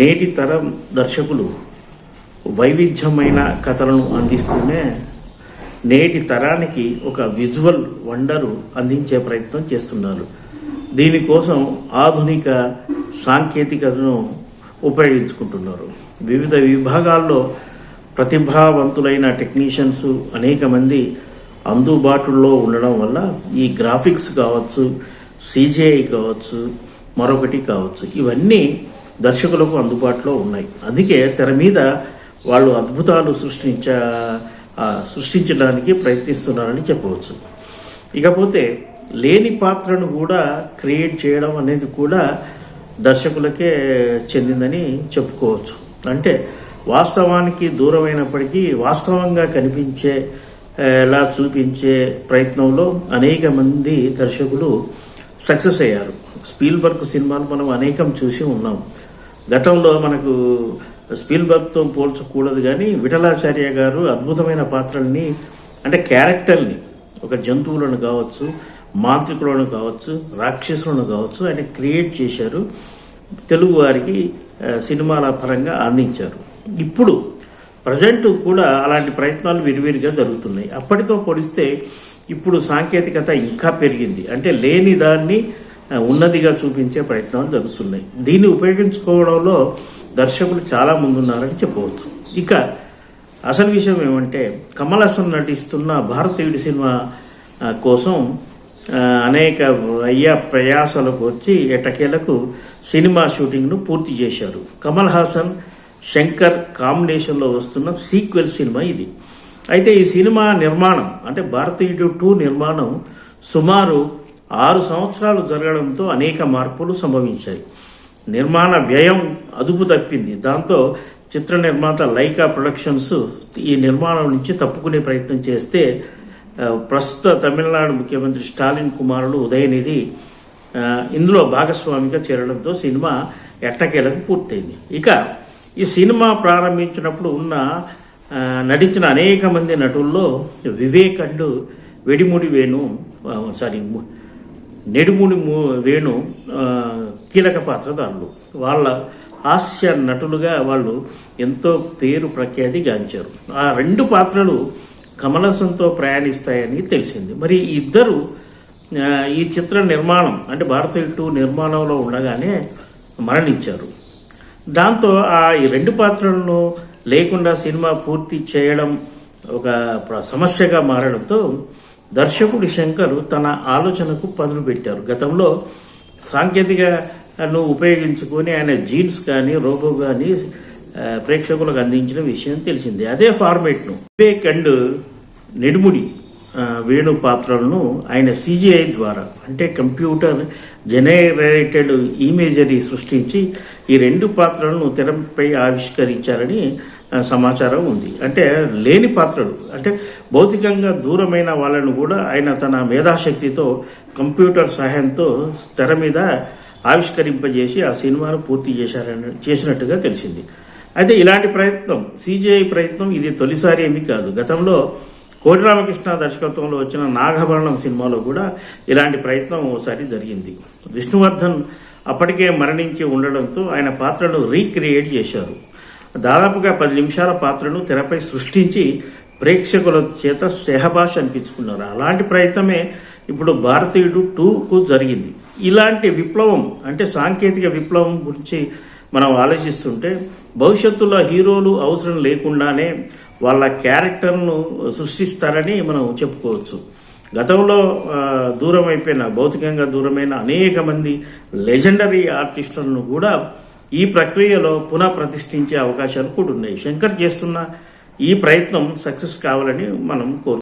నేటి తరం దర్శకులు వైవిధ్యమైన కథలను అందిస్తూనే నేటి తరానికి ఒక విజువల్ వండరు అందించే ప్రయత్నం చేస్తున్నారు. దీనికోసం ఆధునిక సాంకేతికతను ఉపయోగించుకుంటున్నారు. వివిధ విభాగాల్లో ప్రతిభావంతులైన టెక్నీషియన్స్ అనేక మంది అందుబాటులో ఉండడం వల్ల ఈ గ్రాఫిక్స్ కావచ్చు, CGI కావచ్చు, మరొకటి కావచ్చు, ఇవన్నీ దర్శకులకు అందుబాటులో ఉన్నాయి. అందుకే తెర మీద వాళ్ళు అద్భుతాలు సృష్టించడానికి ప్రయత్నిస్తున్నారని చెప్పవచ్చు. ఇకపోతే లేని పాత్రను కూడా క్రియేట్ చేయడం అనేది కూడా దర్శకులకే చెందిందని చెప్పుకోవచ్చు. అంటే వాస్తవానికి దూరమైనప్పటికీ వాస్తవంగా కనిపించేలా చూపించే ప్రయత్నంలో అనేక మంది దర్శకులు సక్సెస్ అయ్యారు. స్పీల్బర్గ్ సినిమాలు మనం అనేకం చూసి ఉన్నాం. గతంలో మనకు స్పీల్బర్గ్తో పోల్చకూడదు కానీ విఠలాచార్య గారు అద్భుతమైన పాత్రల్ని, అంటే క్యారెక్టర్ని, ఒక జంతువులను కావచ్చు, మాంత్రికులను కావచ్చు, రాక్షసులను కావచ్చు ఆయన క్రియేట్ చేశారు. తెలుగు వారికి సినిమాల పరంగా అందించారు. ఇప్పుడు ప్రజెంట్ కూడా అలాంటి ప్రయత్నాలు విరివిరిగా జరుగుతున్నాయి. అప్పటితో పోలిస్తే ఇప్పుడు సాంకేతికత ఇంకా పెరిగింది. అంటే లేని దాన్ని ఉన్నదిగా చూపించే ప్రయత్నాలు జరుగుతున్నాయి. దీన్ని ఉపయోగించుకోవడంలో దర్శకులు చాలా ముందున్నారని చెప్పవచ్చు. ఇక అసలు విషయం ఏమంటే, కమల్ హాసన్ నటిస్తున్న భారతీయుడి సినిమా కోసం అనేక ప్రయాసాలకు వచ్చి ఎట్టకేలకు సినిమా షూటింగ్ను పూర్తి చేశారు. కమల్ హాసన్, శంకర్ కాంబినేషన్లో వస్తున్న సీక్వెల్ సినిమా ఇది. అయితే ఈ సినిమా నిర్మాణం, అంటే భారతీయుడు 2 నిర్మాణం సుమారు 6 సంవత్సరాలు జరగడంతో అనేక మార్పులు సంభవించాయి. నిర్మాణ వ్యయం అదుపు తప్పింది. దాంతో చిత్ర నిర్మాత లైకా ప్రొడక్షన్స్ ఈ నిర్మాణం నుంచి తప్పుకునే ప్రయత్నం చేస్తే ప్రస్తుత తమిళనాడు ముఖ్యమంత్రి స్టాలిన్ కుమారుడు ఉదయనిధి ఇందులో భాగస్వామిగా చేరడంతో సినిమా ఎట్టకేలకు పూర్తయింది. ఇక ఈ సినిమా ప్రారంభించినప్పుడు నటించిన అనేక మంది నటుల్లో వివేక్ అండ్ నెడుముడి వేణు కీలక పాత్రధారులు. వాళ్ళ హాస్య నటులుగా వాళ్ళు ఎంతో పేరు ప్రఖ్యాతి గాంచారు. ఆ 2 పాత్రలు కమల్ హాసన్తో ప్రయాణిస్తాయని తెలిసింది. మరి ఇద్దరు ఈ చిత్ర నిర్మాణం, అంటే భారతీయుడు 2 నిర్మాణంలో ఉండగానే మరణించారు. దాంతో ఈ 2 పాత్రలను లేకుండా సినిమా పూర్తి చేయడం ఒక సమస్యగా మారడంతో దర్శకుడు శంకర్ తన ఆలోచనకు పదును పెట్టారు. గతంలో సాంకేతికను ఉపయోగించుకొని ఆయన జీన్స్ కానీ రోబో కానీ ప్రేక్షకులకు అందించిన విషయం తెలిసిందే. అదే ఫార్మేట్ను వివేక్ అండ్ నెడుముడి వేణు పాత్రలను ఆయన CGI ద్వారా, అంటే కంప్యూటర్ జనరేటెడ్ ఇమేజరీ సృష్టించి ఈ 2 పాత్రలను తెరపై ఆవిష్కరించారని సమాచారం ఉంది. అంటే లేని పాత్రలు, అంటే భౌతికంగా దూరమైన వాళ్ళను కూడా ఆయన తన మేధాశక్తితో కంప్యూటర్ సహాయంతో తెర మీద ఆవిష్కరింపజేసి ఆ సినిమాను పూర్తి చేసినట్టుగా తెలిసింది. అయితే ఇలాంటి ప్రయత్నం, CGI ప్రయత్నం ఇది తొలిసారి ఏమీ కాదు. గతంలో కోటి రామకృష్ణ దర్శకత్వంలో వచ్చిన నాగభరణం సినిమాలో కూడా ఇలాంటి ప్రయత్నం ఓసారి జరిగింది. విష్ణువర్ధన్ అప్పటికే మరణించి ఉండడంతో ఆయన పాత్రను రీక్రియేట్ చేశారు. దాదాపుగా 10 నిమిషాల పాత్రను తెరపై సృష్టించి ప్రేక్షకుల చేత సెహబాష్ అనిపించుకున్నారు. అలాంటి ప్రయత్నమే ఇప్పుడు భారతీయుడు 2కు జరిగింది. ఇలాంటి విప్లవం, అంటే సాంకేతిక విప్లవం గురించి మనం ఆలోచిస్తుంటే భవిష్యత్తులో హీరోలు అవసరం లేకుండానే వాళ్ళ క్యారెక్టర్ను సృష్టిస్తారని మనం చెప్పుకోవచ్చు. గతంలో భౌతికంగా దూరమైన అనేక మంది లెజెండరీ ఆర్టిస్టులను కూడా ఈ ప్రక్రియలో పునః ప్రతిష్ఠించే అవకాశాలు కూడా ఉన్నాయి. శంకర్ చేస్తున్న ఈ ప్రయత్నం సక్సెస్ కావాలని మనం కోరుకుంటున్నాం.